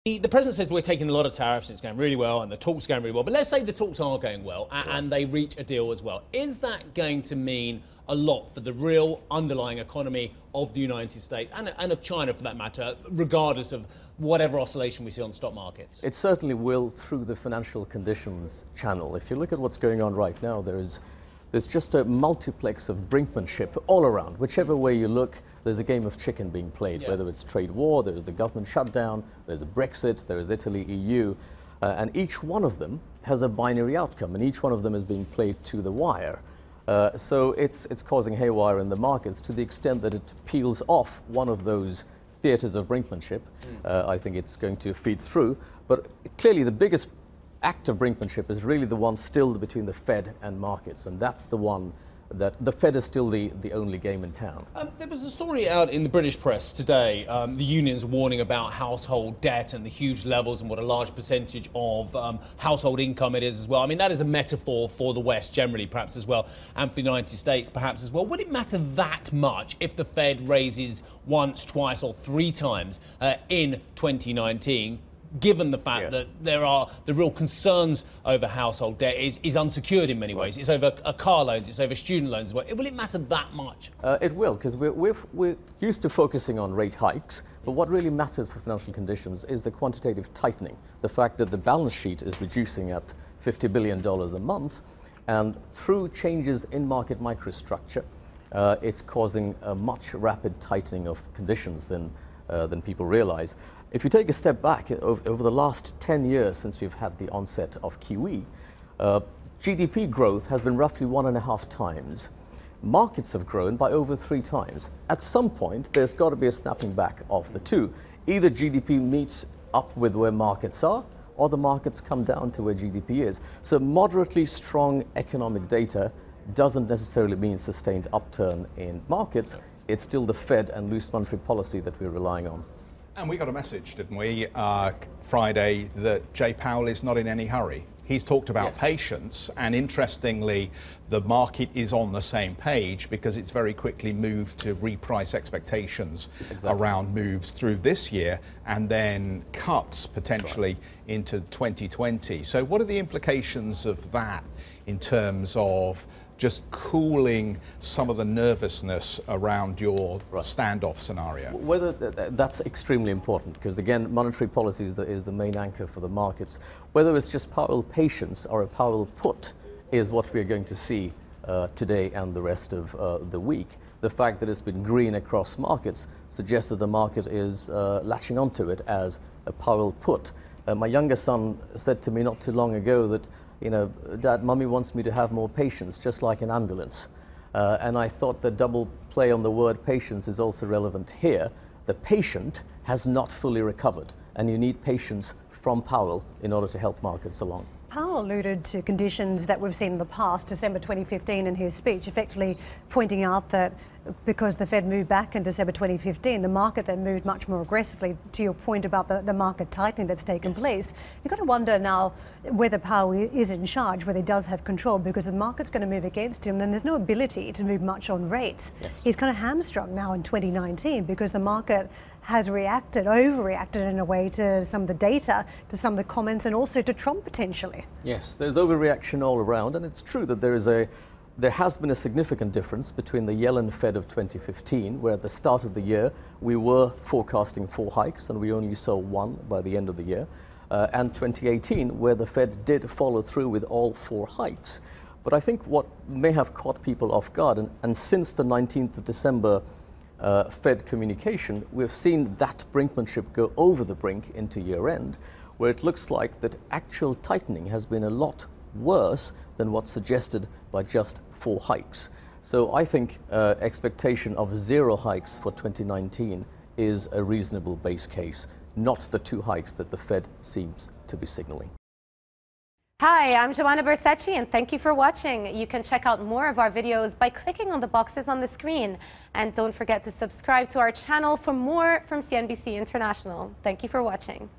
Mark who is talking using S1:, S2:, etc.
S1: The president says we're taking a lot of tariffs, it's going really well, and the talks are going really well. But let's say the talks are going well, and they reach a deal as well. Is that going to mean a lot for the real underlying economy of the United States and of China, for that matter, regardless of whatever oscillation we see on stock markets?
S2: It certainly will through the financial conditions channel. If you look at what's going on right now, there's just a multiplex of brinkmanship all around. Whichever way you look, there's a game of chicken being played, whether it's trade war, there's the government shutdown, there's a Brexit, there is Italy, EU, and each one of them has a binary outcome, and each one of them is being played to the wire. So it's causing haywire in the markets to the extent that it peels off one of those theatres of brinkmanship. I think it's going to feed through, but clearly the biggest act of brinkmanship is really the one still between the Fed and markets, and that's the one that the Fed is still the only game in town.
S1: There was a story out in the British press today, the unions warning about household debt and the huge levels and what a large percentage of household income it is as well. I mean, that is a metaphor for the West generally, perhaps as well, and for the United States perhaps as well. Would it matter that much if the Fed raises once, twice or three times in 2019? Given the fact that there are the real concerns over household debt is unsecured in many ways. It's over car loans, it's over student loans. Will it matter that much? It
S2: will, because we're used to focusing on rate hikes, but what really matters for financial conditions is the quantitative tightening. The fact that the balance sheet is reducing at $50 billion a month, and through changes in market microstructure, it's causing a much rapid tightening of conditions than people realize. If you take a step back, over the last 10 years since we've had the onset of QE, GDP growth has been roughly 1.5 times. Markets have grown by over 3 times. At some point, there's got to be a snapping back of the two. Either GDP meets up with where markets are, or the markets come down to where GDP is. So moderately strong economic data doesn't necessarily mean sustained upturn in markets. It's still the Fed and loose monetary policy that we're relying on.
S3: And we got a message, didn't we, Friday, that Jay Powell is not in any hurry. He's talked about patience, and interestingly, the market is on the same page because it's very quickly moved to reprice expectations around moves through this year and then cuts potentially into 2020. So what are the implications of that in terms of just cooling some of the nervousness around your standoff scenario?
S2: Whether that's extremely important, because again, monetary policy is the main anchor for the markets. Whether it's just Powell patience or a Powell put is what we're going to see today and the rest of the week. The fact that it's been green across markets suggests that the market is latching onto it as a Powell put. My younger son said to me not too long ago that, you know, Dad, Mummy wants me to have more patience, just like an ambulance. And I thought the double play on the word patience is also relevant here. The patient has not fully recovered, and you need patience from Powell in order to help markets along.
S4: Powell alluded to conditions that we've seen in the past, December 2015 in his speech, effectively pointing out that because the Fed moved back in December 2015, the market then moved much more aggressively, to your point about the market tightening that's taken place. You've got to wonder now whether Powell is in charge, whether he does have control, because the market's going to move against him, then there's no ability to move much on rates. He's kind of hamstrung now in 2019 because the market has overreacted in a way to some of the data, to some of the comments, and also to Trump potentially.
S2: Yes, there's overreaction all around, and it's true that there has been a significant difference between the Yellen Fed of 2015, where at the start of the year we were forecasting 4 hikes and we only saw 1 by the end of the year, and 2018, where the Fed did follow through with all 4 hikes. But I think what may have caught people off guard, and since the 19th of December Fed communication, we've seen that brinkmanship go over the brink into year end, where it looks like that actual tightening has been a lot worse than what's suggested by just 4 hikes. So I think expectation of 0 hikes for 2019 is a reasonable base case, not the 2 hikes that the Fed seems to be signaling.
S5: Hi, I'm Joanna Bersecci, and thank you for watching. You can check out more of our videos by clicking on the boxes on the screen. And don't forget to subscribe to our channel for more from CNBC International. Thank you for watching.